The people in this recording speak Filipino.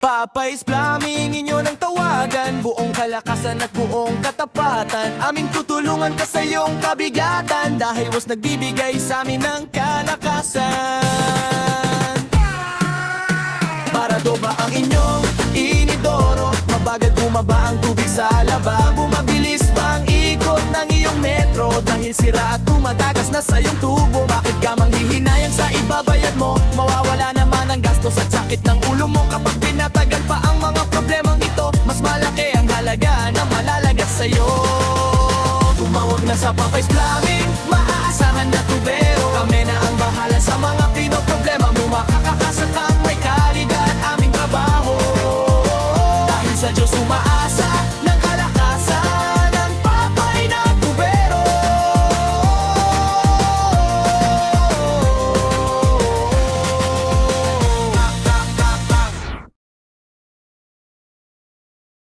Papay's Plumbing, inyo ng tawagan. Buong kalakasan at buong katapatan, aming tutulungan ka sa iyong kabigatan. Dahil was nagbibigay sa amin ng kalakasan. Parado ba ang inyong inidoro? Mabagal bumaba ang tubig sa laba. Bumabilis ba ang ikot ng iyong metro? Dahil sira at tumatagas na sa iyong tubo. Bakit ka manghihinayang sa ibabayad mo? Mawawala naman ang gastos at sakit ng ulo mo. Kapag pinatagal pa ang mga problemang ito, mas malaki ang halaga na malalagat sa'yo. Tumawag na sa Papay's Plumbing, maaasahan na tubero. Kami na ang bahala sa mga pinoproblema mo. Makakakasakang may kalidad aming trabaho. Dahil sa Diyos umaasa